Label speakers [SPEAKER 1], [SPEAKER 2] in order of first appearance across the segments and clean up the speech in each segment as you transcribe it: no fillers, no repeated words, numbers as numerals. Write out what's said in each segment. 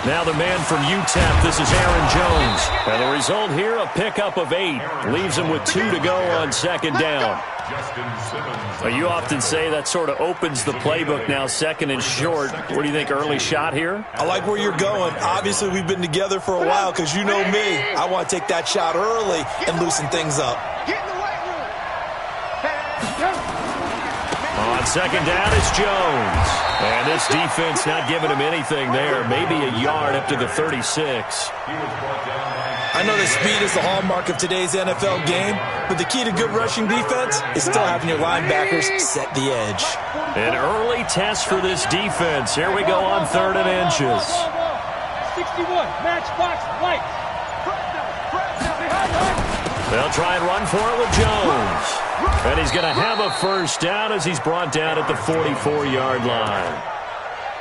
[SPEAKER 1] Now the man from UTEP, this is Aaron Jones. And the result here, a pickup of 8. Leaves him with 2 to go on second down. Well, you often say that sort of opens the playbook now, second and short. What do you think, early shot here?
[SPEAKER 2] I like where you're going. Obviously, we've been together for a while because you know me. I want to take that shot early and loosen things up.
[SPEAKER 1] On second down, it's Jones. And this defense not giving him anything there. Maybe a yard up to the 36.
[SPEAKER 2] I know that speed is the hallmark of today's NFL game, but the key to good rushing defense is still having your linebackers set the edge.
[SPEAKER 1] An early test for this defense. Here we go on 3rd and inches.
[SPEAKER 3] 61, matchbox, light.
[SPEAKER 1] They'll try and run for it with Jones. And he's going to have a first down as he's brought down at the 44-yard line.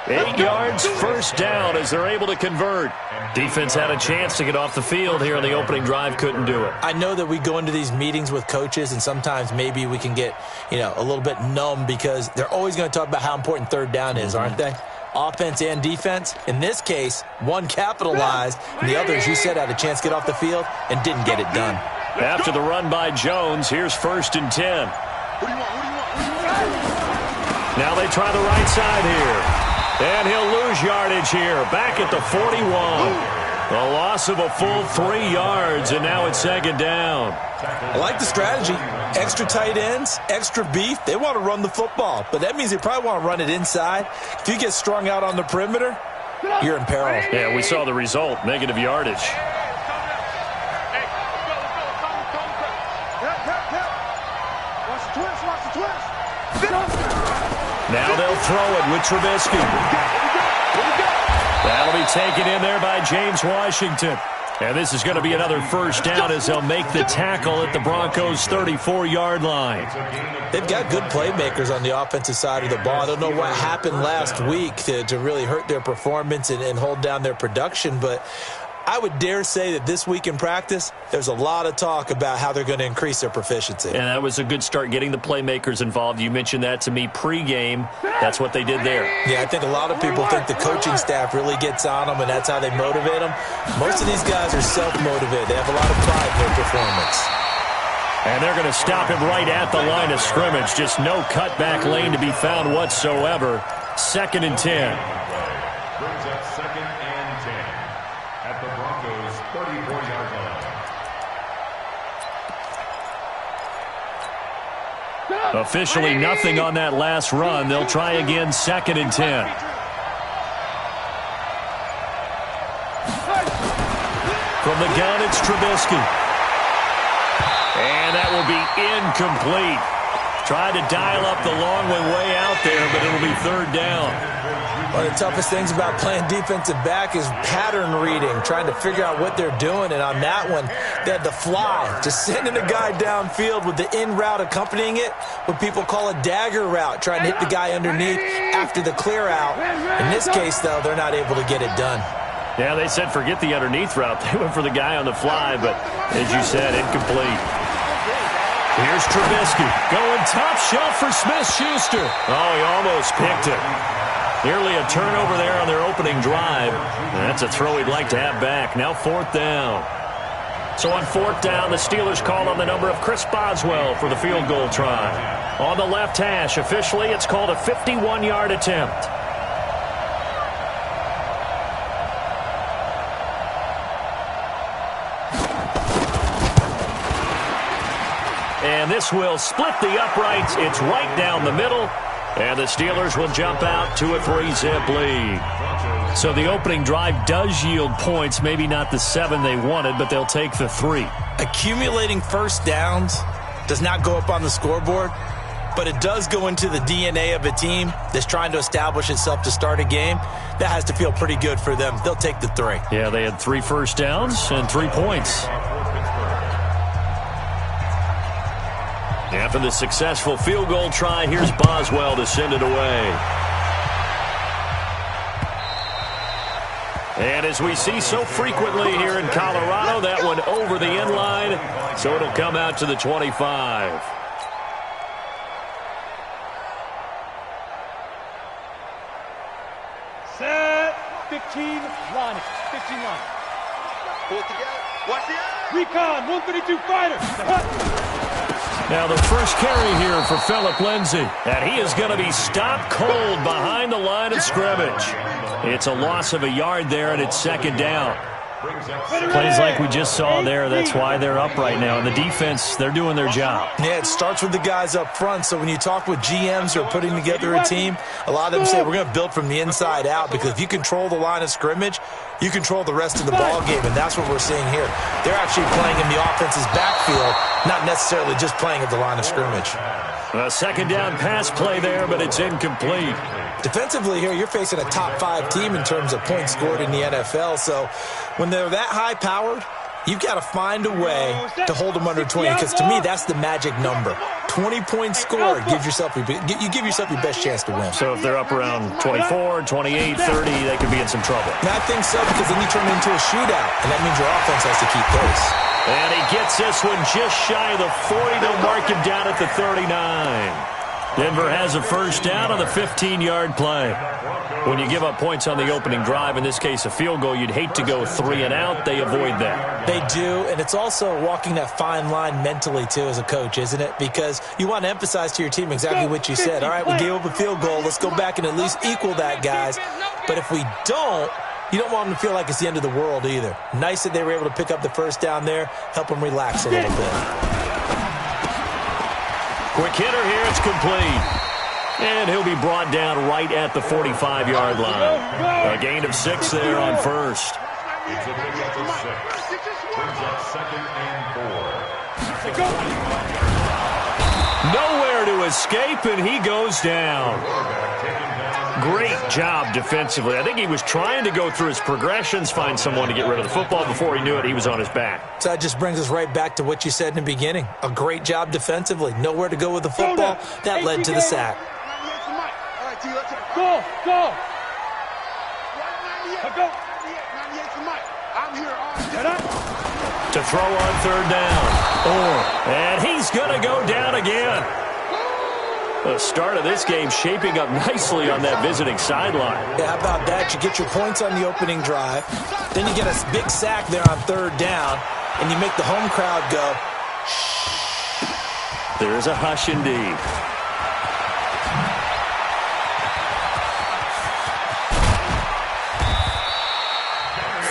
[SPEAKER 1] 8 yards, first down as they're able to convert. Defense had a chance to get off the field here on the opening drive, couldn't do it.
[SPEAKER 2] I know that we go into these meetings with coaches, and sometimes maybe we can get, a little bit numb because they're always going to talk about how important 3rd down is, aren't they? Offense and defense. In this case, one capitalized, and the other, as you said, had a chance to get off the field and didn't get it done.
[SPEAKER 1] After the run by Jones, here's 1st and 10. Now they try the right side here. And he'll lose yardage here. Back at the 41. A loss of a full 3 yards, and now it's 2nd down.
[SPEAKER 2] I like the strategy. Extra tight ends, extra beef. They want to run the football, but that means they probably want to run it inside. If you get strung out on the perimeter, you're in peril.
[SPEAKER 1] Yeah, we saw the result, negative yardage. Now they'll throw it with Trubisky. That'll be taken in there by James Washington. And this is going to be another first down as they'll make the tackle at the Broncos' 34-yard line.
[SPEAKER 2] They've got good playmakers on the offensive side of the ball. I don't know what happened last week to really hurt their performance and hold down their production, but I would dare say that this week in practice, there's a lot of talk about how they're going to increase their proficiency.
[SPEAKER 1] And that was a good start getting the playmakers involved. You mentioned that to me pregame. That's what they did there.
[SPEAKER 2] Yeah, I think a lot of people think the coaching staff really gets on them, and that's how they motivate them. Most of these guys are self-motivated. They have a lot of pride in their performance.
[SPEAKER 1] And they're going to stop him right at the line of scrimmage. Just no cutback lane to be found whatsoever. 2nd and 10.
[SPEAKER 4] Brings up 2nd and 10 at the Broncos' 34-yard line.
[SPEAKER 1] Officially nothing on that last run. They'll try again, 2nd and 10. From the gun, it's Trubisky. And that will be incomplete. Tried to dial up the long way out there, but it'll be 3rd down.
[SPEAKER 2] One of the toughest things about playing defensive back is pattern reading, trying to figure out what they're doing. And on that one, they had to fly, just sending a guy downfield with the in route accompanying it, what people call a dagger route, trying to hit the guy underneath after the clear out. In this case, though, they're not able to get it done.
[SPEAKER 1] Yeah, they said forget the underneath route. They went for the guy on the fly, but as you said, incomplete. Here's Trubisky going top shelf for Smith-Schuster. Oh, he almost picked it. Nearly a turnover there on their opening drive. And that's a throw he'd like to have back. Now 4th down. So on 4th down, the Steelers call on the number of Chris Boswell for the field goal try. On the left hash, officially, it's called a 51-yard attempt. And this will split the uprights. It's right down the middle. And the Steelers will jump out to a 3-zip lead. So the opening drive does yield points. Maybe not the 7 they wanted, but they'll take the 3.
[SPEAKER 2] Accumulating first downs does not go up on the scoreboard. but it does go into the DNA of a team that's trying to establish itself to start a game. That has to feel pretty good for them. They'll take the 3.
[SPEAKER 1] Yeah, they had 3 first downs and 3 points. After the successful field goal try, here's Boswell to send it away. And as we see so frequently here in Colorado, that one over the end line, so it'll come out to the 25.
[SPEAKER 3] Set. 15 line. 15 line.
[SPEAKER 5] Pull it together. Watch the eye.
[SPEAKER 3] Recon. 132 fighter.
[SPEAKER 1] Now the first carry here for Phillip Lindsay. And he is going to be stopped cold behind the line of scrimmage. It's a loss of a yard there, and it's second down. Plays like we just saw there. That's why they're up right now. And the defense, they're doing their job.
[SPEAKER 2] Yeah, it starts with the guys up front. So when you talk with GMs who are putting together a team, a lot of them say we're going to build from the inside out, because if you control the line of scrimmage, you control the rest of the ball game, and that's what we're seeing here. They're actually playing in the offense's backfield, not necessarily just playing at the line of scrimmage.
[SPEAKER 1] A second down pass play there, but it's incomplete.
[SPEAKER 2] Defensively here, you're facing a top 5 team in terms of points scored in the NFL. So when they're that high-powered, you've got to find a way to hold them under 20, because to me, that's the magic number. 20 points scored, you give yourself your best chance to win.
[SPEAKER 1] So if they're up around 24, 28, 30, they could be in some trouble.
[SPEAKER 2] And I think so, because then you turn it into a shootout, and that means your offense has to keep pace.
[SPEAKER 1] And he gets this one just shy of the 40. They'll mark him down at the 39. Denver has a first down on the 15-yard play. When you give up points on the opening drive, in this case a field goal, you'd hate to go 3 and out. They avoid that.
[SPEAKER 2] They do, and it's also walking that fine line mentally, too, as a coach, isn't it? Because you want to emphasize to your team exactly what you said. All right, we gave up a field goal. Let's go back and at least equal that, guys. But if we don't, you don't want them to feel like it's the end of the world either. Nice that they were able to pick up the first down there, help them relax a little bit.
[SPEAKER 1] Quick hitter here, it's complete. And he'll be brought down right at the 45-yard line. A gain of 6 there on first.
[SPEAKER 4] It's a big up of 6. Brings up second and 4.
[SPEAKER 1] Nowhere to escape, and he goes down. Great job defensively. I think he was trying to go through his progressions, find someone to get rid of the football. Before he knew it, he was on his back.
[SPEAKER 2] So that just brings us right back to what you said in the beginning. A great job defensively. Nowhere to go with the football. That led to the sack.
[SPEAKER 3] Go.
[SPEAKER 1] To throw on third down. And he's going to go down again. The start of this game shaping up nicely on that visiting sideline.
[SPEAKER 2] Yeah, how about that? You get your points on the opening drive. Then you get a big sack there on third down, and you make the home crowd go, shh.
[SPEAKER 1] There is a hush indeed.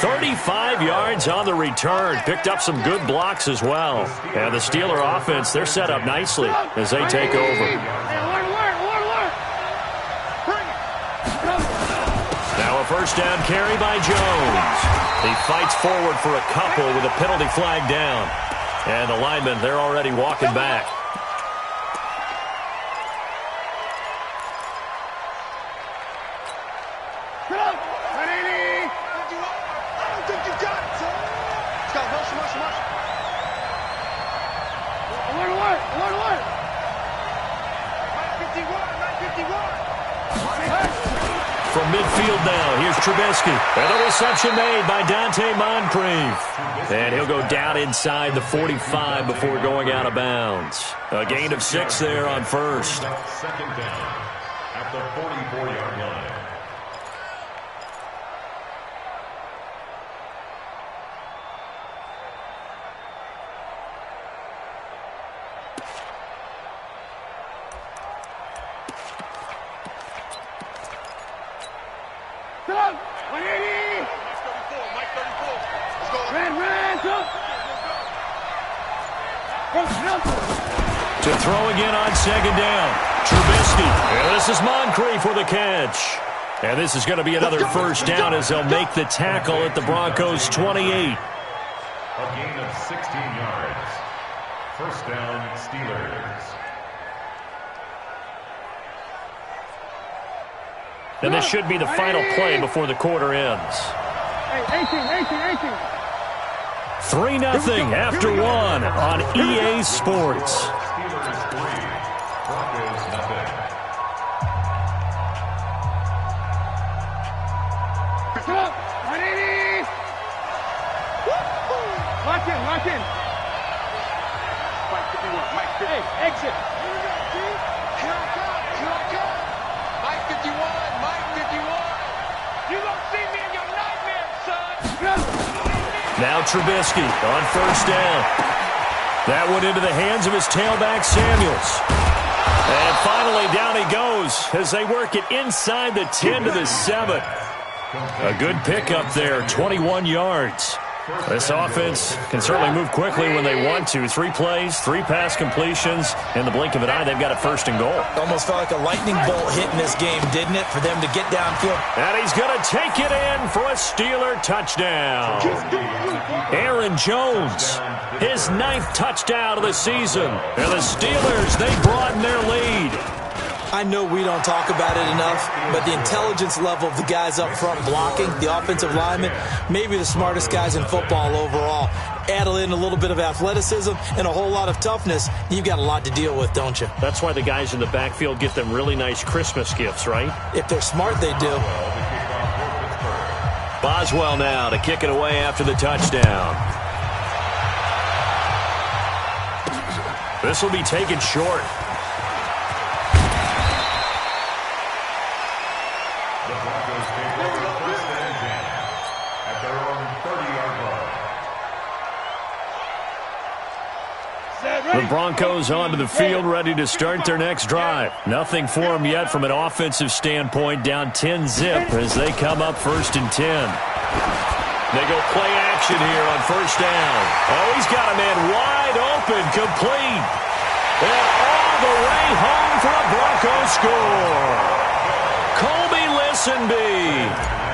[SPEAKER 1] "35 yards on the return. Picked up some good blocks as well. And the Steeler offense, they're set up nicely as they take over. Now a first down carry by Jones. He fights forward for a couple with a penalty flag down. And the linemen, they're already walking back. From midfield now, here's Trubisky. And the reception made by Dante Moncrief. And he'll go down inside the 45 before going out of bounds. A gain of 6 there on first.
[SPEAKER 4] Second down at the 44-yard line.
[SPEAKER 1] To throw again on second down. Trubisky. And this is Moncrief with a catch. And this is going to be another first down as they'll make the tackle at the Broncos' 28.
[SPEAKER 4] A gain of 16 yards. First down, Steelers.
[SPEAKER 1] And this should be the final play before the quarter ends. 3-0 after 1 on EA Sports.
[SPEAKER 4] Steelers 3, Broncos nothing.
[SPEAKER 3] Lock in. Mike 51, Mike 50. Hey, exit.
[SPEAKER 5] Here I come. Mike 51.
[SPEAKER 3] You don't see me in your nightmares, son.
[SPEAKER 1] Now Trubisky on first down. That went into the hands of his tailback, Samuels. And finally, down he goes as they work it inside the 10 to the 7. A good pickup there, 21 yards. This offense can certainly move quickly when they want to. 3 plays, 3 pass completions. In the blink of an eye, they've got a first and goal.
[SPEAKER 2] Almost felt like a lightning bolt hit in this game, didn't it, for them to get downfield?
[SPEAKER 1] And he's going to take it in for a Steeler touchdown. Aaron Jones, his 9th touchdown of the season. And the Steelers, they broaden their lead.
[SPEAKER 2] I know we don't talk about it enough, but the intelligence level of the guys up front blocking, the offensive linemen, maybe the smartest guys in football overall. Add in a little bit of athleticism and a whole lot of toughness, you've got a lot to deal with, don't you?
[SPEAKER 1] That's why the guys in the backfield get them really nice Christmas gifts, right?
[SPEAKER 2] If they're smart, they do.
[SPEAKER 1] Boswell now to kick it away after the touchdown. This will be taken short.
[SPEAKER 4] The Broncos take over first and 10 at their own 30-yard line.
[SPEAKER 1] The Broncos onto the field, ready to start their next drive. Nothing for them yet from an offensive standpoint, down 10-zip as they come up first and 10. They go play action here on first down. Oh, he's got a man wide open, complete. And all the way home for a Broncos score. Colby Listenby,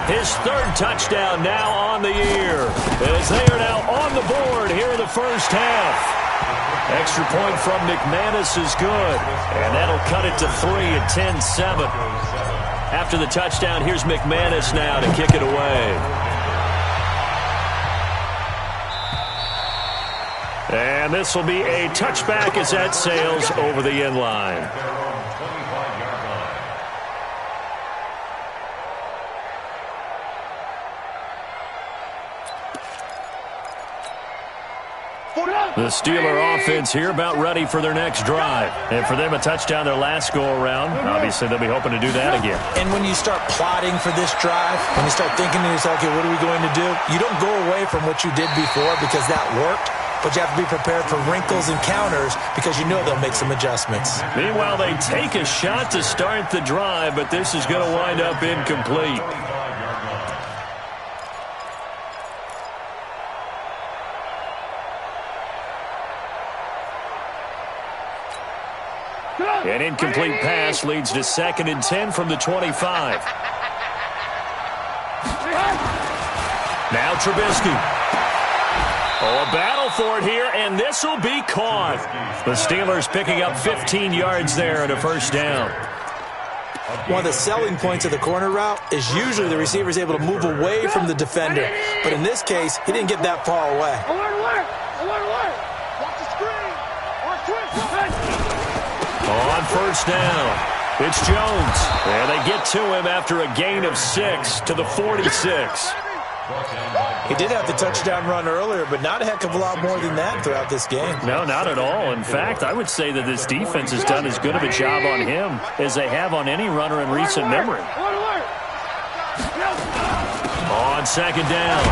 [SPEAKER 1] his 3rd touchdown now on the year, as they are now on the board here in the first half. Extra point from McManus is good, and that'll cut it to 3 at 10-7. After the touchdown, here's McManus now to kick it away. And this will be a touchback as that sails over the end line. The Steeler offense here about ready for their next drive. And for them, a touchdown their last go-around. Obviously, they'll be hoping to do that again.
[SPEAKER 2] And when you start plotting for this drive, when you start thinking to yourself, okay, what are we going to do? You don't go away from what you did before because that worked, but you have to be prepared for wrinkles and counters because you know they'll make some adjustments.
[SPEAKER 1] Meanwhile, they take a shot to start the drive, but this is going to wind up incomplete. An incomplete pass leads to 2nd and 10 from the 25. Now Trubisky. Oh, a battle for it here, and this will be caught. The Steelers picking up 15 yards there and a first down.
[SPEAKER 2] One of the selling points of the corner route is usually the receiver is able to move away from the defender. But in this case, he didn't get that far away.
[SPEAKER 3] Alert! Watch the screen! Watch twist!
[SPEAKER 1] On first down, it's Jones. And they get to him after a gain of 6 to the 46.
[SPEAKER 2] He did have the touchdown run earlier, but not a heck of a lot more than that throughout this game.
[SPEAKER 1] No, not at all. In fact, I would say that this defense has done as good of a job on him as they have on any runner in recent memory. On second down,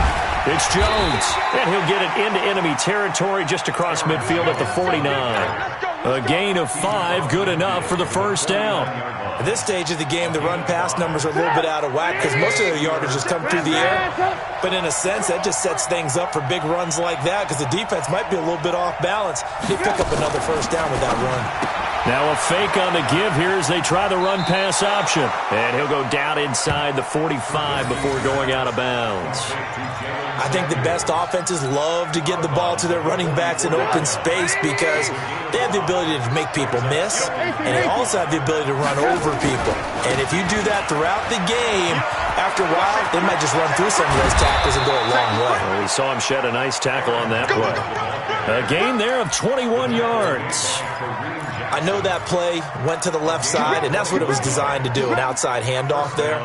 [SPEAKER 1] it's Jones. And he'll get it into enemy territory just across midfield at the 49. A gain of 5, good enough for the first down.
[SPEAKER 2] At this stage of the game, the run-pass numbers are a little bit out of whack because most of their yardage has come through the air. But in a sense, that just sets things up for big runs like that because the defense might be a little bit off balance. They pick up another first down with that run.
[SPEAKER 1] Now a fake on the give here as they try the run-pass option. And he'll go down inside the 45 before going out of bounds.
[SPEAKER 2] I think the best offenses love to get the ball to their running backs in open space because they have the ability to make people miss, and they also have the ability to run over people. And if you do that throughout the game, after a while, they might just run through some of those tackles and go a long way.
[SPEAKER 1] Well, we saw him shed a nice tackle on that play. A gain there of 21 yards.
[SPEAKER 2] I know that play went to the left side, and that's what it was designed to do, an outside handoff there.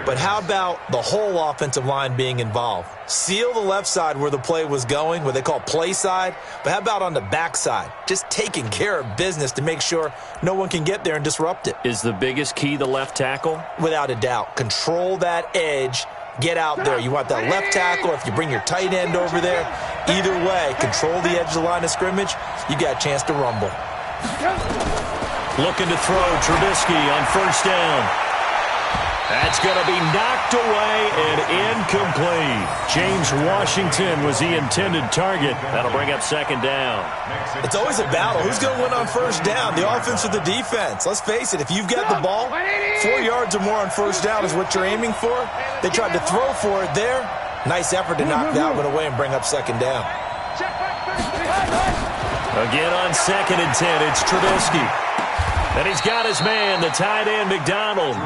[SPEAKER 2] But how about the whole offensive line being involved? Seal the left side where the play was going, what they call play side, but how about on the back side? Just taking care of business to make sure no one can get there and disrupt it.
[SPEAKER 1] Is the biggest key the left tackle?
[SPEAKER 2] Without a doubt. Control that edge. Get out there. You want that left tackle. If you bring your tight end over there, either way, control the edge of the line of scrimmage, you got a chance to rumble.
[SPEAKER 1] Looking to throw Trubisky on first down. That's going to be knocked away and incomplete. James Washington was the intended target. That'll bring up second down.
[SPEAKER 2] It's always a battle. Who's going to win on first down, the offense or the defense? Let's face it, if you've got the ball, 4 yards or more on first down is what you're aiming for. They tried to throw for it there. Nice effort to knock that one away and bring up second down.
[SPEAKER 1] Again on 2nd and 10, it's Trubisky. And he's got his man, the tight end, McDonald.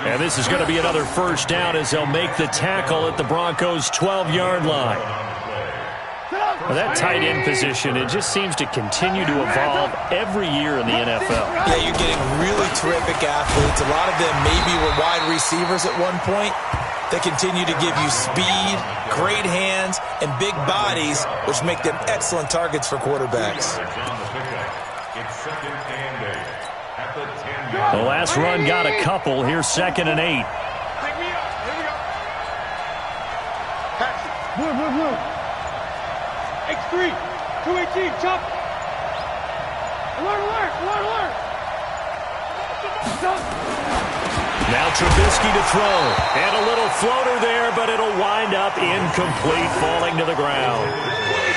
[SPEAKER 1] And this is going to be another first down as they'll make the tackle at the Broncos' 12-yard line. Well, that tight end position, it just seems to continue to evolve every year in the NFL.
[SPEAKER 2] Yeah, you're getting really terrific athletes. A lot of them maybe were wide receivers at one point. They continue to give you speed, great hands, and big bodies, which make them excellent targets for quarterbacks.
[SPEAKER 1] The last run got a couple. Here's 2nd and 8.
[SPEAKER 3] Blue. X3, 218, chop. Alert.
[SPEAKER 1] Now Trubisky to throw. And a little floater there, but it'll wind up incomplete, falling to the ground.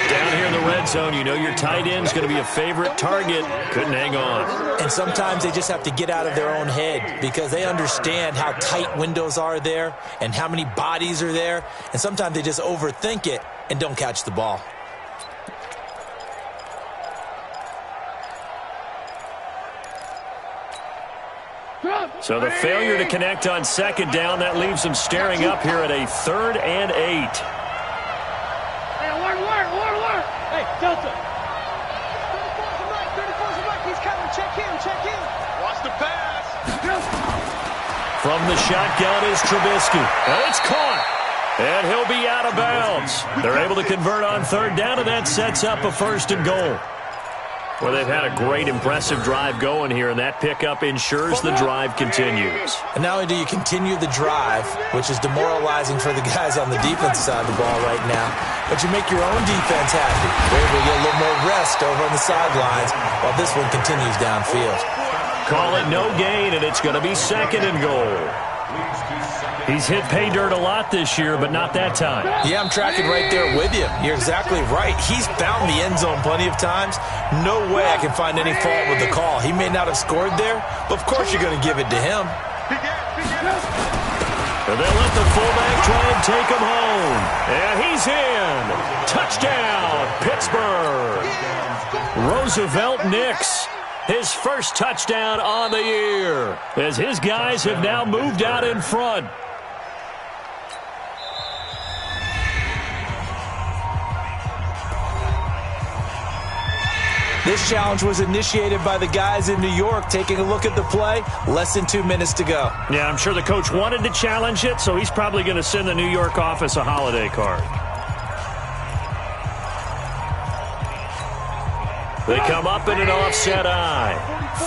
[SPEAKER 1] Down here in the red zone, you know your tight end's going to be a favorite target. Couldn't hang on.
[SPEAKER 2] And sometimes they just have to get out of their own head because they understand how tight windows are there and how many bodies are there. And sometimes they just overthink it and don't catch the ball.
[SPEAKER 1] So the failure to connect on 2nd down, that leaves them staring up here at a 3rd and 8.
[SPEAKER 3] Hey, alert. Hey, Delta. 34's right. He's coming. Check in.
[SPEAKER 5] Watch the pass.
[SPEAKER 1] From the shotgun is Trubisky. And it's caught. And he'll be out of bounds. They're able to convert on 3rd down, and that sets up a 1st and goal. Well, they've had a great, impressive drive going here, and that pickup ensures the drive continues.
[SPEAKER 2] And not only do you continue the drive, which is demoralizing for the guys on the defensive side of the ball right now, but you make your own defense happy. They're able to get a little more rest over on the sidelines while this one continues downfield.
[SPEAKER 1] Call it no gain, and it's going to be 2nd and goal. He's hit pay dirt a lot this year, but not that time.
[SPEAKER 2] Yeah, I'm tracking right there with you. You're exactly right. He's found the end zone plenty of times. No way I can find any fault with the call. He may not have scored there, but of course you're going to give it to him.
[SPEAKER 1] And they'll let the fullback try and take him home. And he's in. Touchdown, Pittsburgh. Roosevelt Nix. His first touchdown on the year as his guys have now moved out in front.
[SPEAKER 2] This challenge was initiated by the guys in New York. Taking a look at the play, less than 2 minutes to go.
[SPEAKER 1] Yeah, I'm sure the coach wanted to challenge it, so he's probably going to send the New York office a holiday card. They come up in an offset eye.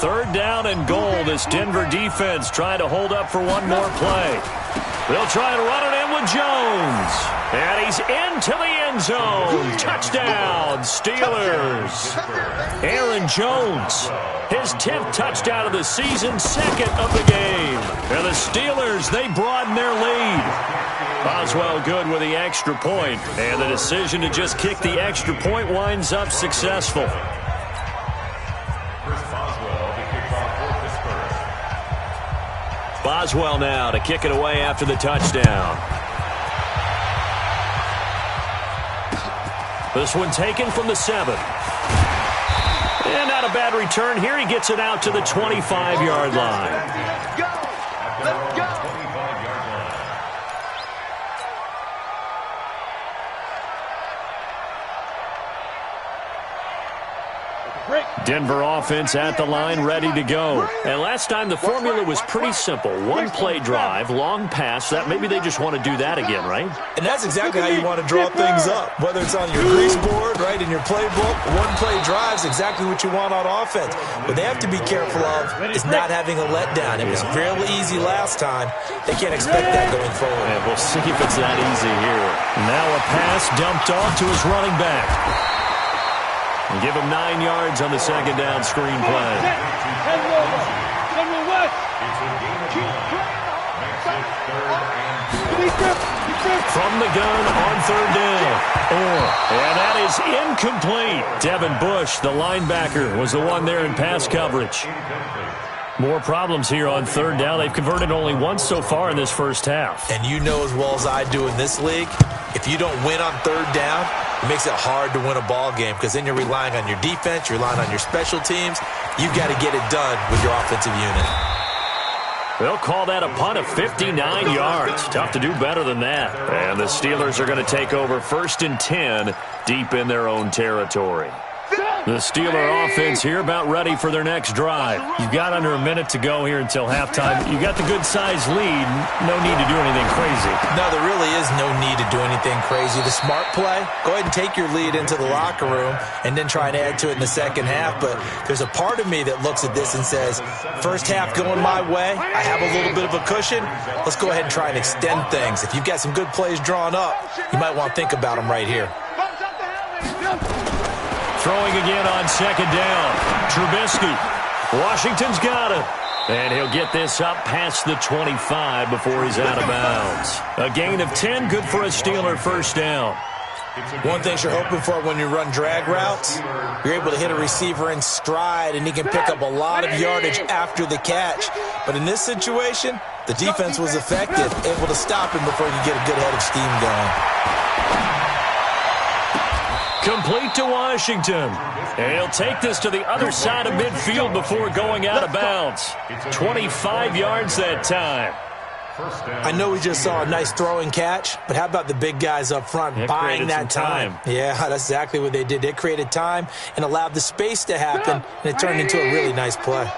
[SPEAKER 1] 3rd down and goal. This Denver defense trying to hold up for one more play. They'll try and run it in with Jones. And he's into the end zone. Touchdown, Steelers. Aaron Jones, his 10th touchdown of the season, 2nd of the game. And the Steelers, they broaden their lead. Boswell good with the extra point. And the decision to just kick the extra point winds up successful. Boswell now to kick it away after the touchdown. This one taken from the 7. And not a bad return here. He gets it out to the 25-yard line.
[SPEAKER 5] Let's go! Let's go!
[SPEAKER 1] Denver offense at the line, ready to go. And last time the formula was pretty simple. One play drive, long pass. That maybe they just want to do that again, right?
[SPEAKER 2] And that's exactly how you want to draw things up. Whether it's on your grease board, right, in your playbook, one play drive is exactly what you want on offense. What they have to be careful of is not having a letdown. It was real easy last time. They can't expect that going forward.
[SPEAKER 1] And we'll see if it's that easy here. Now a pass dumped off to his running back. And give him 9 yards on the second down screen play. From the gun on third down. And that is incomplete. Devin Bush, the linebacker, was the one there in pass coverage. More problems here on third down. They've converted only once so far in this first half.
[SPEAKER 2] And you know as well as I do in this league, if you don't win on third down, it makes it hard to win a ball game because then you're relying on your defense, you're relying on your special teams. You've got to get it done with your offensive unit.
[SPEAKER 1] They'll call that a punt of 59 yards. Tough to do better than that. And the Steelers are going to take over 1st and 10 deep in their own territory. The Steeler offense here about ready for their next drive. You've got under a minute to go here until halftime. You've got the good-sized lead. No need to do anything crazy.
[SPEAKER 2] No, there really is no need to do anything crazy. The smart play, go ahead and take your lead into the locker room and then try and add to it in the second half. But there's a part of me that looks at this and says, first half going my way, I have a little bit of a cushion. Let's go ahead and try and extend things. If you've got some good plays drawn up, you might want to think about them right here.
[SPEAKER 1] Throwing again on second down. Trubisky. Washington's got it. And he'll get this up past the 25 before he's out of bounds. A gain of 10, good for a Steeler first down.
[SPEAKER 2] One thing you're hoping for when you run drag routes, you're able to hit a receiver in stride, and he can pick up a lot of yardage after the catch. But in this situation, the defense was effective, able to stop him before you get a good head of steam going.
[SPEAKER 1] Complete to Washington. And he'll take this to the other side of midfield before going out of bounds. 25 yards that time.
[SPEAKER 2] I know we just saw a nice throwing catch, but how about the big guys up front buying that time? Yeah, that's exactly what they did. They created time and allowed the space to happen, and it turned into a really nice play.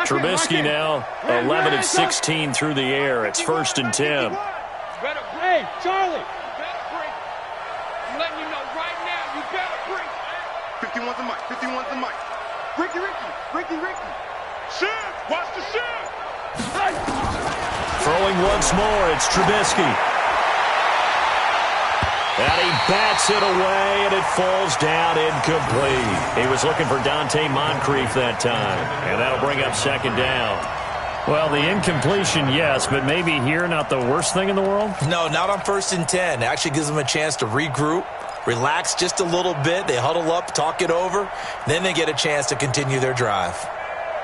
[SPEAKER 1] Trubisky now 11 of 16 through the air. It's 1st and 10.
[SPEAKER 3] Hey, Charlie.
[SPEAKER 5] I'm letting you know right now, you better bring.
[SPEAKER 6] 51's the mic. 51's the mic.
[SPEAKER 3] Ricky.
[SPEAKER 5] Shoot! Watch the shoot!
[SPEAKER 1] Throwing once more, it's Trubisky. And he bats it away, and it falls down incomplete. He was looking for Dante Moncrief that time, and that'll bring up second down. Well, the incompletion, yes, but maybe here not the worst thing in the world?
[SPEAKER 2] No, not on 1st and 10. It actually gives them a chance to regroup, relax just a little bit. They huddle up, talk it over. Then they get a chance to continue their drive.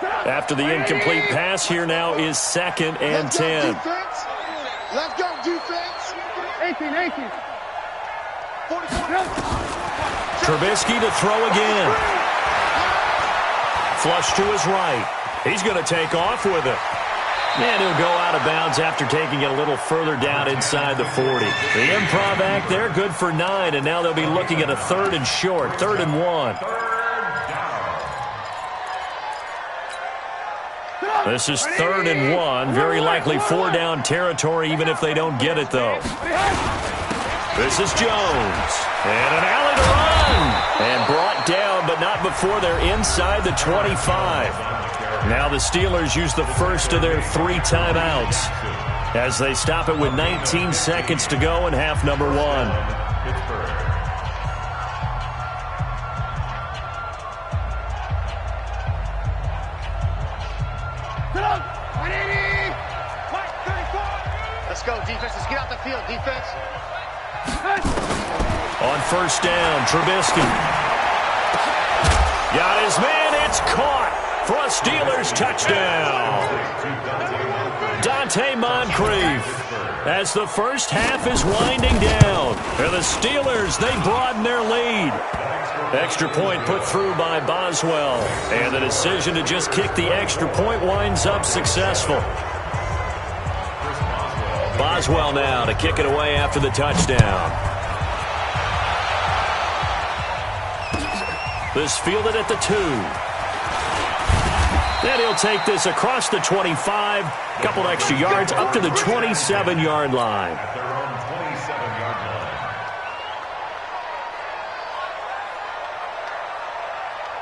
[SPEAKER 1] After the incomplete pass, here now is 2nd and 10.
[SPEAKER 6] Let's go, defense.
[SPEAKER 3] 18.
[SPEAKER 1] Trubisky to throw again. Flush to his right. He's going to take off with it. And he'll go out of bounds after taking it a little further down inside the 40. The improv act there, good for 9, and now they'll be looking at a 3rd and short, 3rd and 1. This is 3rd and 1, very likely 4-down territory even if they don't get it, though. This is Jones. And an alley to run. And brought down, but not before they're inside the 25. Now the Steelers use the first of their 3 timeouts as they stop it with 19 seconds to go in half number 1.
[SPEAKER 6] Let's go, defense. Let's get out the field, defense.
[SPEAKER 1] On 1st down, Trubisky. Got his man. It's caught. for a Steelers touchdown. Dante Moncrief. As the first half is winding down. And the Steelers, they broaden their lead. Extra point put through by Boswell. And the decision to just kick the extra point winds up successful. Boswell now to kick it away after the touchdown. This fielded at the 2. Then he'll take this across the 25. Couple extra yards up to the 27-yard line.
[SPEAKER 4] At their own 27-yard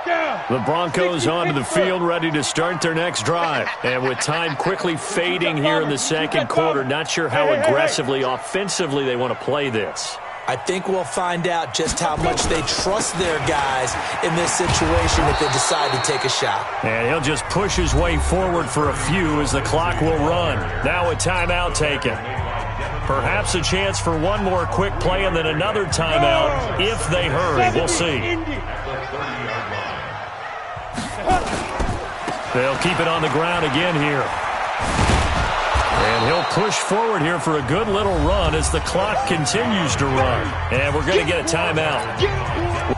[SPEAKER 4] line.
[SPEAKER 1] The Broncos onto the field ready to start their next drive. And with time quickly fading here in the second quarter, not sure how aggressively, offensively they want to play this.
[SPEAKER 2] I think we'll find out just how much they trust their guys in this situation if they decide to take a shot.
[SPEAKER 1] And he'll just push his way forward for a few as the clock will run. Now a timeout taken. Perhaps a chance for one more quick play and then another timeout if they hurry. We'll see. They'll keep it on the ground again here. And he'll push forward here for a good little run as the clock continues to run. And we're going to get a timeout.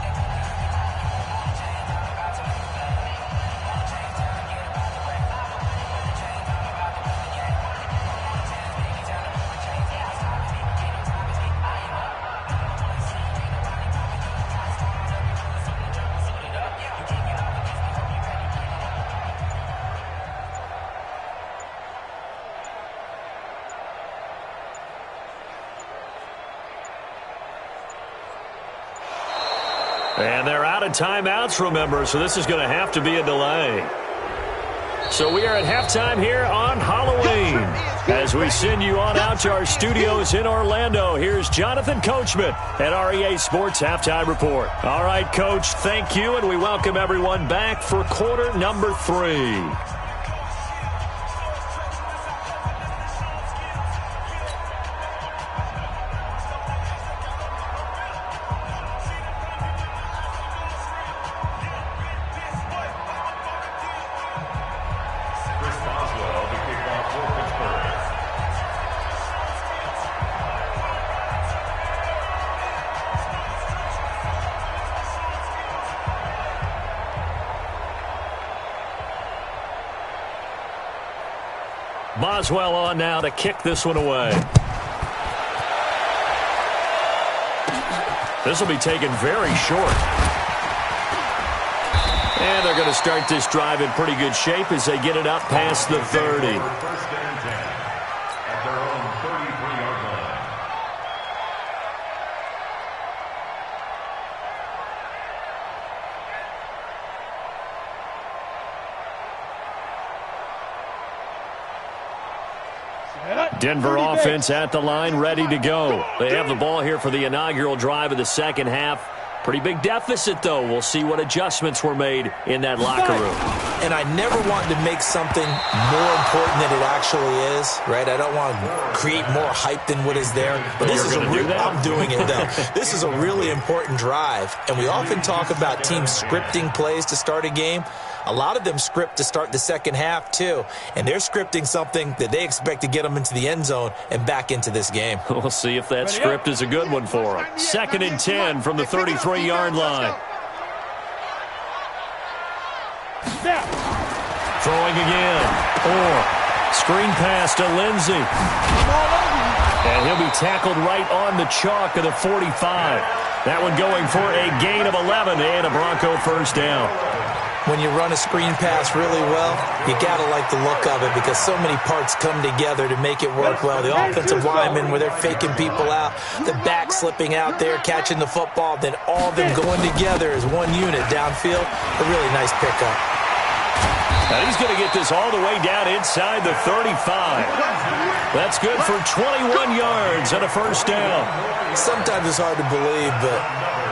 [SPEAKER 1] And they're out of timeouts, remember, so this is going to have to be a delay. So we are at halftime here on Halloween. As we send you on out to our studios in Orlando, here's Jonathan Coachman at REA Sports Halftime Report. All right, Coach, thank you, and we welcome everyone back for quarter number 3. Boswell on now to kick this one away. This will be taken very short. And they're going to start this drive in pretty good shape as they get it up past the 30.
[SPEAKER 4] First and 10 at their own 33-yard line.
[SPEAKER 1] Denver offense at the line, ready to go. They have the ball here for the inaugural drive of the second half. Pretty big deficit, though. We'll see what adjustments were made in that locker room.
[SPEAKER 2] And I never want to make something more important than it actually is, right? I don't want to create more hype than what is there. But this is I'm doing it, though. This is a really important drive. And we often talk about teams scripting plays to start a game. A lot of them script to start the second half, too. And they're scripting something that they expect to get them into the end zone and back into this game.
[SPEAKER 1] We'll see if that script is a good one for them. 2nd and 10 from the 33-yard line. Throwing again. Or screen pass to Lindsey. And he'll be tackled right on the chalk of the 45. That one going for a gain of 11 and a Bronco first down.
[SPEAKER 2] When you run a screen pass really well, you got to like the look of it because so many parts come together to make it work well. The offensive linemen, where they're faking people out, the back slipping out there, catching the football, then all of them going together as one unit downfield. A really nice pickup.
[SPEAKER 1] And he's going to get this all the way down inside the 35. That's good for 21 yards and a first down.
[SPEAKER 2] Sometimes it's hard to believe, but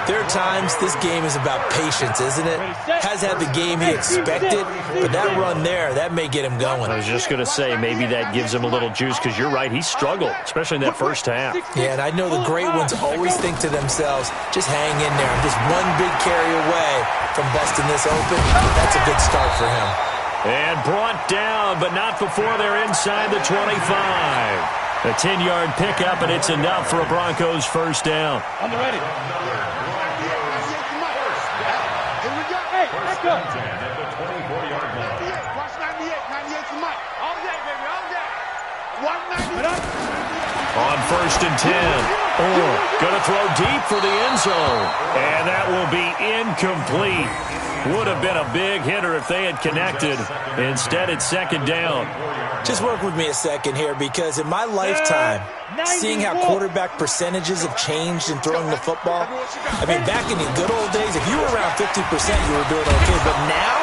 [SPEAKER 2] there are times this game is about patience, isn't it? Has had the game he expected, but that run there, that may get him going.
[SPEAKER 1] I was just going to say, maybe that gives him a little juice, because you're right, he struggled, especially in that first half.
[SPEAKER 2] Yeah, and I know the great ones always think to themselves, just hang in there. I'm just one big carry away from busting this open. That's a good start for him.
[SPEAKER 1] And brought down, but not before they're inside the 25. A 10-yard pickup, and it's enough for a Broncos first down.
[SPEAKER 3] On the ready.
[SPEAKER 6] Here we go.
[SPEAKER 3] Hey, let's go.
[SPEAKER 4] At the 24-yard line.
[SPEAKER 6] 98. Watch 98. 98's the mic.
[SPEAKER 5] All day, baby, all day.
[SPEAKER 6] 198.
[SPEAKER 1] On first and 10. Going to throw deep for the end zone. And that will be incomplete. Would have been a big hitter if they had connected. Instead, it's second down.
[SPEAKER 2] Just work with me a second here, because in my lifetime, seeing how quarterback percentages have changed in throwing the football, I mean, back in the good old days, if you were around 50%, you were doing okay. But now,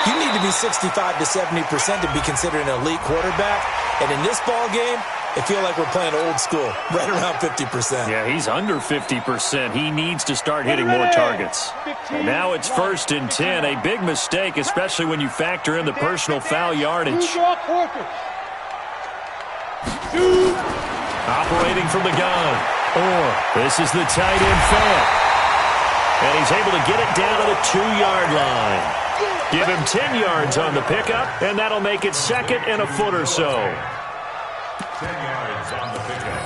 [SPEAKER 2] you need to be 65 to 70% to be considered an elite quarterback. And in this ball game, I feel like we're playing old school, right around 50%.
[SPEAKER 1] Yeah, he's under 50%. He needs to start hitting more targets. And now it's first and 10. A big mistake, especially when you factor in the personal foul yardage. Operating from the gun. This is the tight end Fant. And he's able to get it down to the 2-yard line. Give him 10 yards on the pickup, and that'll make it second and a foot or so.
[SPEAKER 4] 10 yards on the pickup.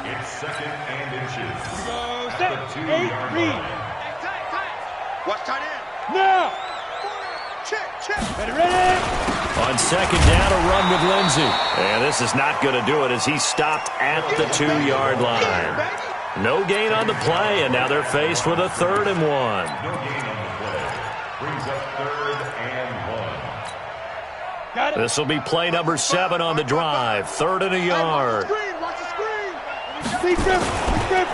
[SPEAKER 4] It's second and inches.
[SPEAKER 3] Go,
[SPEAKER 4] At
[SPEAKER 3] set,
[SPEAKER 4] the
[SPEAKER 3] 8,
[SPEAKER 4] 2-yard
[SPEAKER 3] read.
[SPEAKER 4] line.
[SPEAKER 6] Watch tight end.
[SPEAKER 3] Now.
[SPEAKER 6] Check.
[SPEAKER 3] Ready.
[SPEAKER 1] On second down, a run with Lindsey. And this is not going to do it as he's stopped at the 2-yard line. No gain on the play, and now they're faced with a 3rd and 1.
[SPEAKER 4] No gain on the play. Brings up 3rd and 1.
[SPEAKER 3] Got it.
[SPEAKER 1] This will be play number 7 on the drive. 3rd and a yard.
[SPEAKER 6] Watch the screen.
[SPEAKER 3] Be good.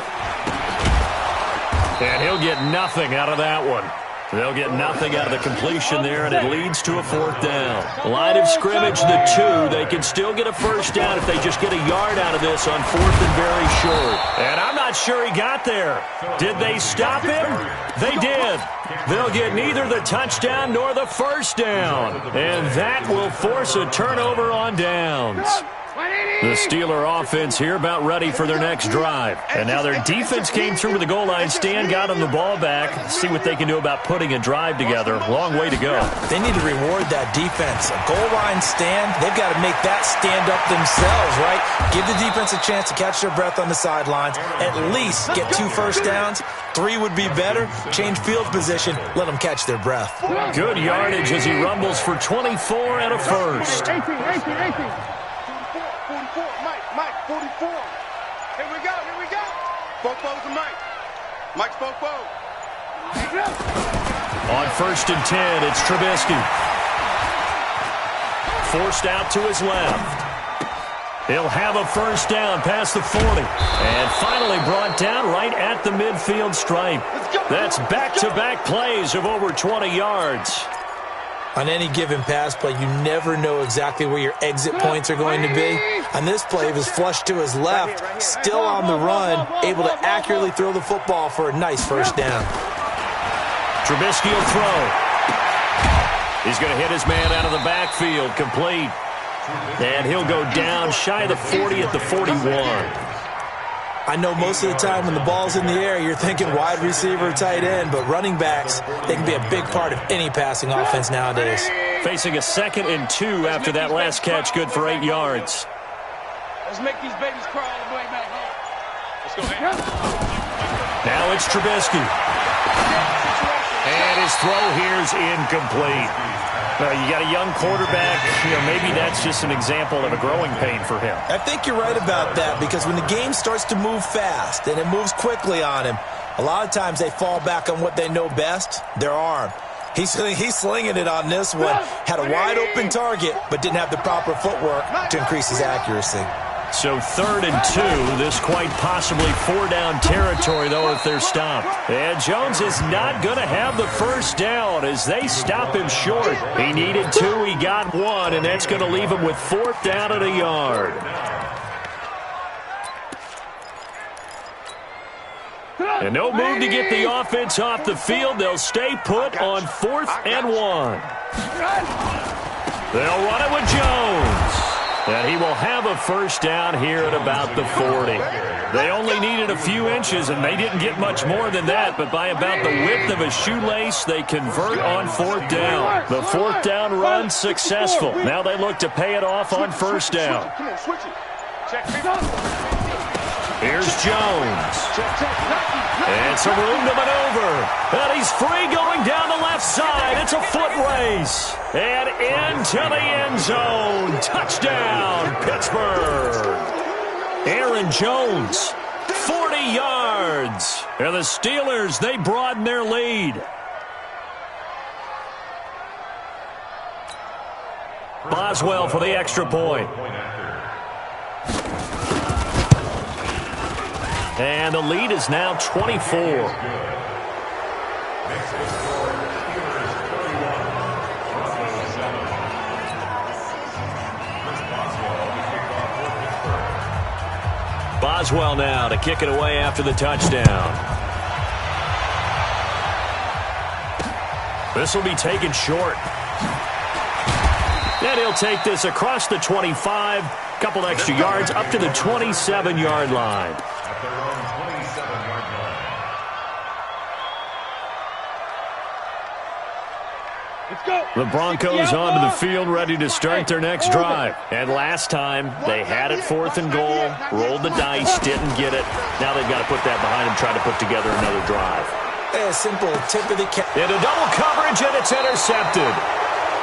[SPEAKER 1] And he'll get nothing out of that one. They'll get nothing out of the completion there, and it leads to a 4th down. Line of scrimmage, the 2. They can still get a first down if they just get a yard out of this on 4th and very short. And I'm not sure he got there. Did they stop him? They did. They'll get neither the touchdown nor the first down. And that will force a turnover on downs. The Steeler offense here about ready for their next drive. And now their defense came through with the goal line stand, got them the ball back. See what they can do about putting a drive together. Long way to go.
[SPEAKER 2] They need to reward that defense. A goal line stand, they've got to make that stand up themselves, right? Give the defense a chance to catch their breath on the sidelines. At least get 2 first downs. 3 would be better. Change field position. Let them catch their breath.
[SPEAKER 1] Good yardage as he rumbles for 24 and a first.
[SPEAKER 3] 18.
[SPEAKER 6] 44. Mike, 44. Here we go. Bofo's the Mike. Mike's Bofo.
[SPEAKER 1] On first and 10, it's Trubisky. Forced out to his left. He'll have a first down past the 40. And finally brought down right at the midfield stripe. That's back-to-back plays of over 20 yards.
[SPEAKER 2] On any given pass play, you never know exactly where your exit points are going to be. On this play, he was flushed to his left, still on the run, able to accurately throw the football for a nice first down.
[SPEAKER 1] Trubisky will throw. He's going to hit his man out of the backfield, complete. And he'll go down shy of the 40 at the 41.
[SPEAKER 2] I know most of the time when the ball's in the air, you're thinking wide receiver, tight end, but running backs, they can be a big part of any passing offense nowadays.
[SPEAKER 1] Facing a 2nd and 2 after that last catch, good for 8 yards.
[SPEAKER 5] Let's make these babies crawl all the way back home. Let's go, man.
[SPEAKER 1] Now it's Trubisky. And his throw here's incomplete. You got a young quarterback. Maybe that's just an example of a growing pain for him.
[SPEAKER 2] I think you're right about that, because when the game starts to move fast and it moves quickly on him, a lot of times they fall back on what they know best, their arm. He's slinging it on this one. Had a wide open target, but didn't have the proper footwork to increase his accuracy.
[SPEAKER 1] So 3rd and 2. This quite possibly 4-down territory, though, if they're stopped. And Jones is not going to have the first down as they stop him short. He needed 2. He got 1, and that's going to leave him with 4th down and a yard. And no move to get the offense off the field. They'll stay put on 4th and 1. They'll run it with Jones. And he will have a first down here at about the 40. They only needed a few inches, and they didn't get much more than that. But by about the width of a shoelace, they convert on 4th down. The 4th down run successful. Now they look to pay it off on 1st down.
[SPEAKER 6] Come on, switch it. Check.
[SPEAKER 1] Here's Jones. And some room to maneuver. And he's free going down the left side. It's a foot race. And into the end zone. Touchdown, Pittsburgh. Aaron Jones, 40 yards. And the Steelers, they broaden their lead. Boswell for the extra point. And the lead is now 24. Boswell now to kick it away after the touchdown. This will be taken short. And he'll take this across the 25, couple extra yards up to the 27-yard line.
[SPEAKER 4] At their own 27-yard line.
[SPEAKER 3] Let's go.
[SPEAKER 1] The Broncos onto the field ready to start their next drive. And last time, they had it 4th and goal, rolled the dice, didn't get it. Now they've got to put that behind them, try to put together another drive.
[SPEAKER 2] A simple tip of the cap.
[SPEAKER 1] Into double coverage, and it's intercepted.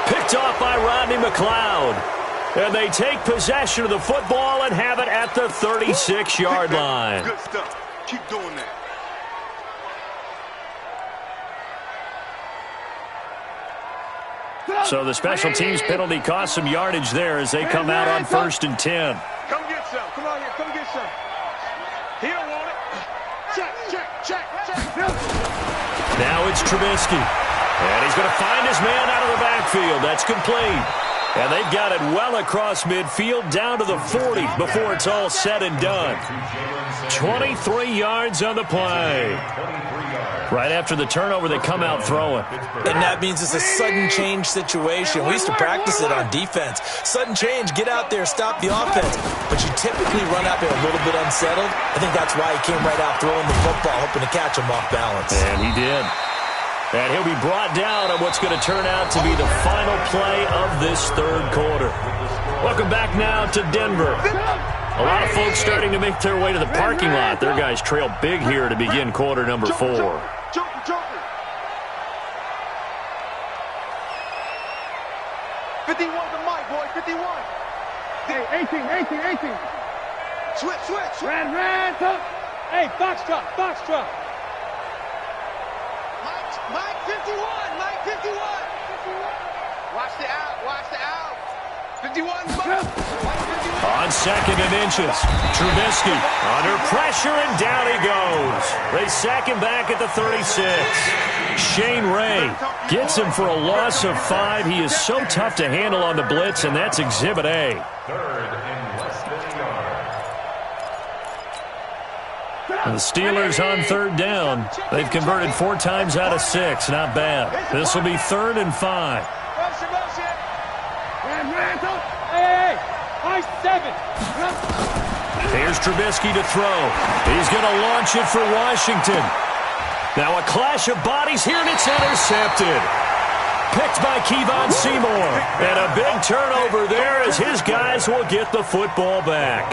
[SPEAKER 1] Picked off by Rodney McLeod. And they take possession of the football and have it at the 36-yard line.
[SPEAKER 6] Good stuff. Keep doing that.
[SPEAKER 1] So the special teams penalty cost some yardage there as they come out on 1st and 10.
[SPEAKER 6] Come get some. Come on here. Come get some. He don't want it. Check.
[SPEAKER 1] Now it's Trubisky. And he's going to find his man out of the backfield. That's complete. And they've got it well across midfield down to the 40 before it's all said and done. 23 yards on the play. Right after the turnover, they come out throwing.
[SPEAKER 2] And that means it's a sudden change situation. We used to practice it on defense. Sudden change, get out there, stop the offense. But you typically run out there a little bit unsettled. I think that's why he came right out throwing the football, hoping to catch him off balance.
[SPEAKER 1] And he did. And he'll be brought down on what's going to turn out to be the final play of this 3rd quarter. Welcome back now to Denver. A lot of folks starting to make their way to the parking lot. Their guys trail big here to begin quarter number 4.
[SPEAKER 6] Jumping. 51 to Mike, boy. 51.
[SPEAKER 3] Hey, 18.
[SPEAKER 6] Switch.
[SPEAKER 3] Ran, up. Hey, box truck.
[SPEAKER 6] Mike 51. Watch the out. 51.
[SPEAKER 1] On 2nd and inches, Trubisky under pressure, and down he goes. They sack him back at the 36. Shane Ray gets him for a loss of 5. He is so tough to handle on the blitz, and that's Exhibit A.
[SPEAKER 4] 3rd and less than a yard.
[SPEAKER 1] And the Steelers on 3rd down. They've converted 4 times out of 6. Not bad. This will be 3rd and 5.
[SPEAKER 3] Ran, up. Hey, 7.
[SPEAKER 1] Here's Trubisky to throw. He's going to launch it for Washington. Now a clash of bodies here, and it's intercepted. Picked by Kevon Seymour. And a big turnover there as his guys will get the football back.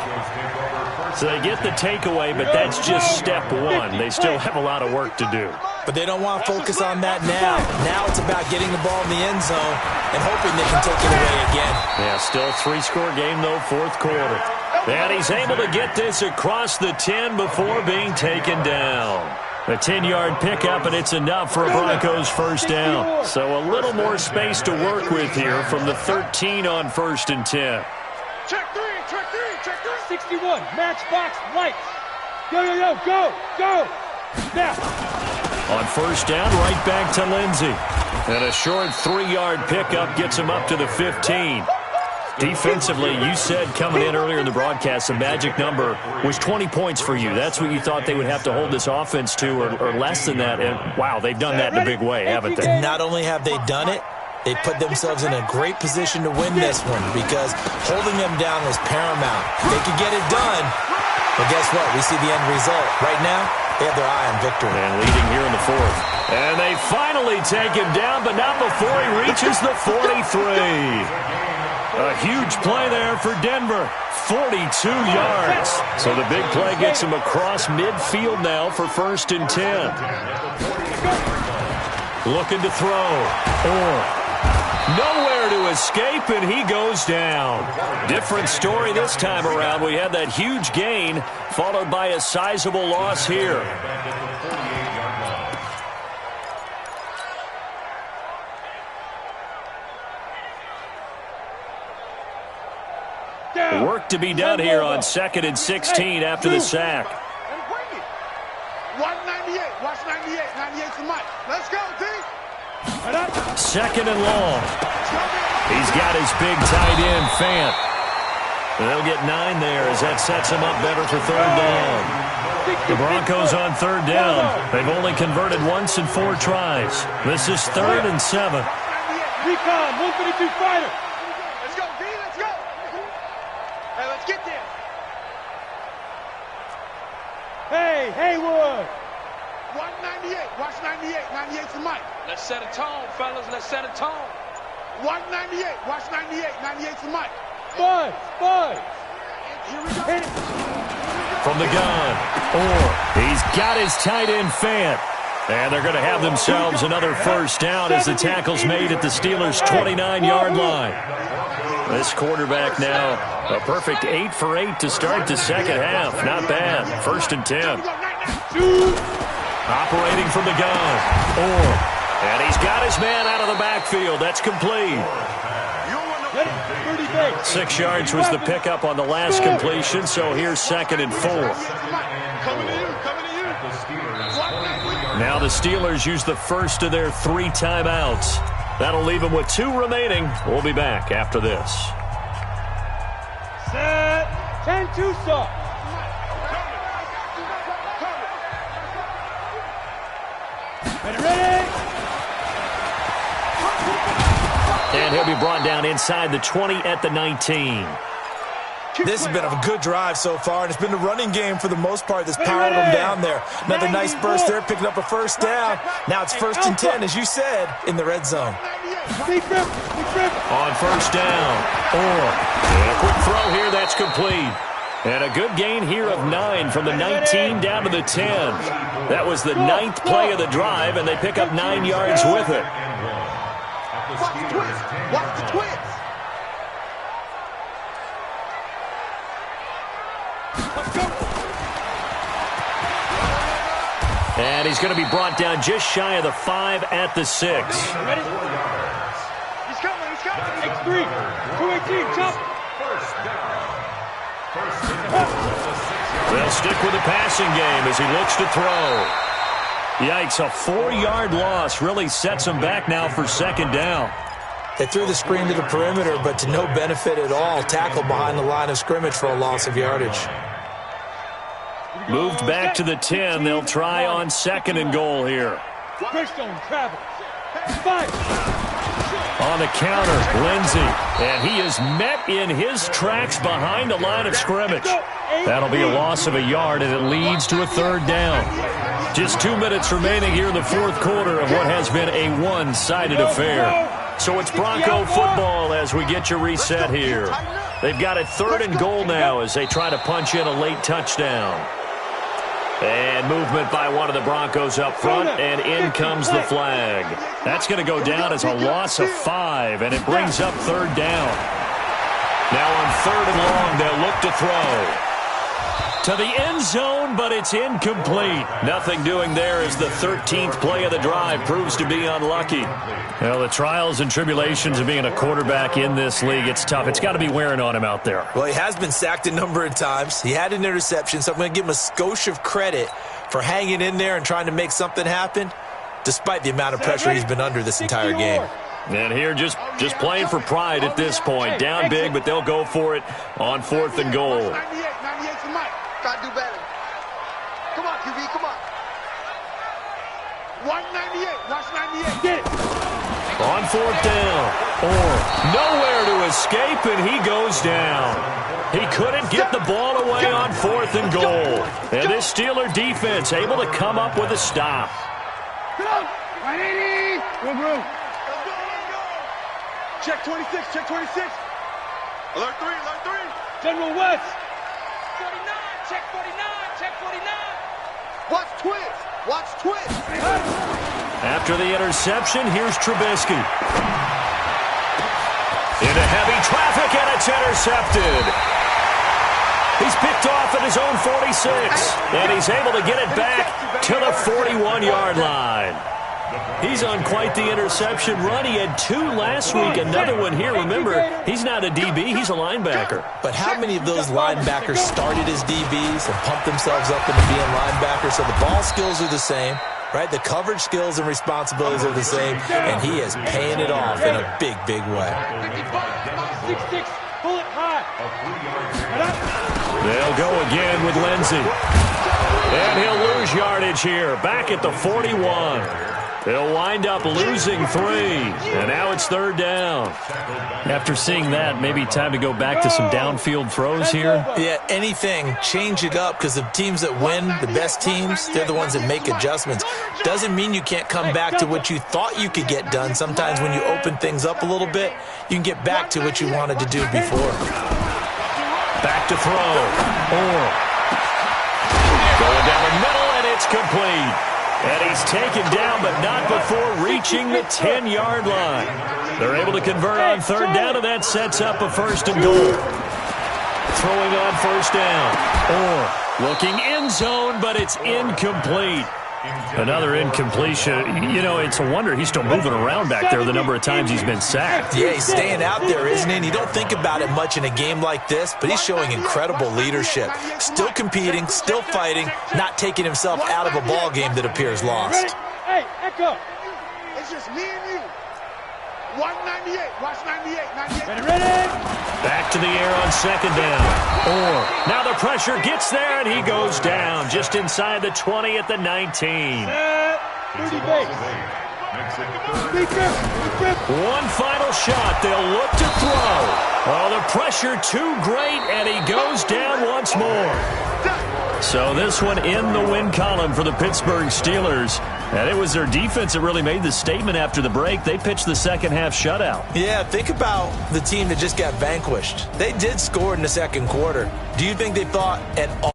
[SPEAKER 1] So they get the takeaway, but that's just step 1. They still have a lot of work to do.
[SPEAKER 2] But they don't want to focus on that now. Now it's about getting the ball in the end zone and hoping they can take it away again.
[SPEAKER 1] Yeah, still a 3-score game, though, 4th quarter. And he's able to get this across the 10 before being taken down. A 10-yard pickup, and it's enough for a Broncos first down. So a little more space to work with here from the 13 on 1st and 10.
[SPEAKER 6] Check three, check three, check three.
[SPEAKER 3] 61, matchbox lights. Go, yo, yo, go, go. Now.
[SPEAKER 1] On first down, right back to Lindsey. And a short 3-yard pickup gets him up to the 15. Defensively, you said coming in earlier in the broadcast, the magic number was 20 points for you. That's what you thought they would have to hold this offense to, or less than that. And, wow, they've done that in a big way, haven't they?
[SPEAKER 2] Not only have they done it, they put themselves in a great position to win this one because holding them down was paramount. They could get it done, but guess what? We see the end result. Right now, they have their eye on victory.
[SPEAKER 1] And leading here in the fourth. And they finally take him down, but not before he reaches the 43. A huge play there for Denver. 42 yards. So the big play gets him across midfield now for 1st and 10. Looking to throw. Nowhere to escape, and he goes down. Different story this time around. We had that huge gain, followed by a sizable loss here. Work to be done here on 2nd and 16 after the sack.
[SPEAKER 6] 198. Watch 98. 98 to Mike. Let's go, D.
[SPEAKER 1] 2nd and long. He's got his big tight end, Fant. And they'll get 9 there as that sets him up better for 3rd down. The Broncos on 3rd down. They've only converted once in 4 tries. This is 3rd and 7.
[SPEAKER 3] Recon, 152 fighter.
[SPEAKER 6] Let's go, D. Let's go. Hey, let's get there.
[SPEAKER 3] Hey, Haywood.
[SPEAKER 6] 198. Watch 98. 98 to Mike.
[SPEAKER 5] Let's set a tone, fellas. Let's set a tone.
[SPEAKER 6] 198. Watch 98. 98 to Mike.
[SPEAKER 3] Buzz.
[SPEAKER 6] Here we go.
[SPEAKER 3] Hit it.
[SPEAKER 1] From the gun. He's got his tight end, Fant. And they're going to have themselves another 1st down as the tackle's made at the Steelers' 29-yard line. This quarterback now, a perfect 8 for 8 to start the second half. Not bad. 1st and 10. Operating from the gun. And he's got his man out of the backfield. That's complete. 6 yards was the pickup on the last completion, so here's 2nd and 4.
[SPEAKER 6] Coming to you.
[SPEAKER 1] Now the Steelers use the first of their 3 timeouts. That'll leave them with 2 remaining. We'll be back after this.
[SPEAKER 3] Set. 10-2 stop. Ready.
[SPEAKER 1] And he'll be brought down inside the 20 at the 19.
[SPEAKER 2] This has been a good drive so far, and it's been the running game for the most part that's powered them down there. Another nice burst there, picking up a 1st down. Now it's 1st and 10, as you said, in the red zone.
[SPEAKER 1] On 1st down. And a quick throw here, that's complete. And a good gain here of 9 from the 19 down to the 10. That was the 9th play of the drive, and they pick up 9 yards with it.
[SPEAKER 6] Watch the twins. Watch the twins.
[SPEAKER 1] And he's going to be brought down just shy of the 5 at the 6.
[SPEAKER 3] Ready?
[SPEAKER 6] He's coming.
[SPEAKER 3] X3. 218. Chop.
[SPEAKER 1] They'll stick with the passing game as he looks to throw. Yikes, a 4-yard loss really sets him back now for 2nd down.
[SPEAKER 2] They threw the screen to the perimeter, but to no benefit at all. Tackled behind the line of scrimmage for a loss of yardage.
[SPEAKER 1] Moved back to the 10. They'll try on 2nd and goal here.
[SPEAKER 3] Greystone travel. 5.
[SPEAKER 1] On the counter, Lindsey. And he is met in his tracks behind the line of scrimmage. That'll be a loss of a yard, and it leads to a 3rd down. Just 2 minutes remaining here in the 4th quarter of what has been a one-sided affair. So it's Bronco football as we get you reset here. They've got it 3rd and goal now as they try to punch in a late touchdown. And movement by one of the Broncos up front, and in comes the flag. That's going to go down as a loss of 5, and it brings up 3rd down. Now on 3rd and long, they'll look to throw. To the end zone, but it's incomplete. Nothing doing there as the 13th play of the drive proves to be unlucky. Well, the trials and tribulations of being a quarterback in this league, it's tough. It's got to be wearing on him out there.
[SPEAKER 2] Well, he has been sacked a number of times. He had an interception, so I'm going to give him a skosh of credit for hanging in there and trying to make something happen, despite the amount of pressure he's been under this entire game.
[SPEAKER 1] And here just playing for pride at this point. Down big, but they'll go for it on 4th and goal.
[SPEAKER 6] 98 for Mike. Gotta do better. Come on, QB, come on. 198. Watch 98. Get it.
[SPEAKER 1] On 4th down. Or nowhere to escape, and he goes down. He couldn't get the ball away on 4th and goal. And this Steeler defense able to come up with a stop.
[SPEAKER 3] Come on. 180. Go, bro.
[SPEAKER 6] Check 26, check 26. Alert 3, alert 3.
[SPEAKER 3] General West.
[SPEAKER 5] 49, check 49, check 49.
[SPEAKER 6] Watch twist, watch twist.
[SPEAKER 1] After the interception, here's Trubisky. Into heavy traffic, and it's intercepted. He's picked off at his own 46, and he's able to get it back to the 41-yard line. He's on quite the interception run. He had 2 last week, another one here. Remember, he's not a DB, he's a linebacker.
[SPEAKER 2] But how many of those linebackers started as DBs and pumped themselves up into being linebackers? So the ball skills are the same, right? The coverage skills and responsibilities are the same, and he is paying it off in a big, big way.
[SPEAKER 3] 6-6. Pull it high.
[SPEAKER 1] They'll go again with Lindsey. And he'll lose yardage here, back at the 41. They'll wind up losing 3, and now it's 3rd down. After seeing that, maybe time to go back to some downfield throws here.
[SPEAKER 2] Yeah, anything, change it up, because the teams that win, the best teams, they're the ones that make adjustments. Doesn't mean you can't come back to what you thought you could get done. Sometimes when you open things up a little bit, you can get back to what you wanted to do before.
[SPEAKER 1] Back to throw. Going down the middle, and it's complete. And he's taken down, but not before reaching the 10-yard line. They're able to convert on 3rd down, and that sets up a 1st and goal. Throwing on 1st down. Or looking end zone, but it's incomplete. Another incompletion. You know, it's a wonder he's still moving around back there the number of times he's been sacked.
[SPEAKER 2] Yeah, he's staying out there, isn't he? And you don't think about it much in a game like this, but he's showing incredible leadership. Still competing, still fighting, not taking himself out of a ball game that appears lost.
[SPEAKER 3] Hey, Echo.
[SPEAKER 6] It's just me and you. 198, watch 98, 98.
[SPEAKER 3] Ready?
[SPEAKER 1] Back to the air on 2nd down. Or now the pressure gets there, and he goes down just inside the 20 at the 19.
[SPEAKER 3] 30 base.
[SPEAKER 1] One final shot. They'll look to throw. Oh, the pressure too great, and he goes down once more. So this one in the win column for the Pittsburgh Steelers. And it was their defense that really made the statement after the break. They pitched the second-half shutout.
[SPEAKER 2] Yeah, think about the team that just got vanquished. They did score in the 2nd quarter. Do you think they thought at all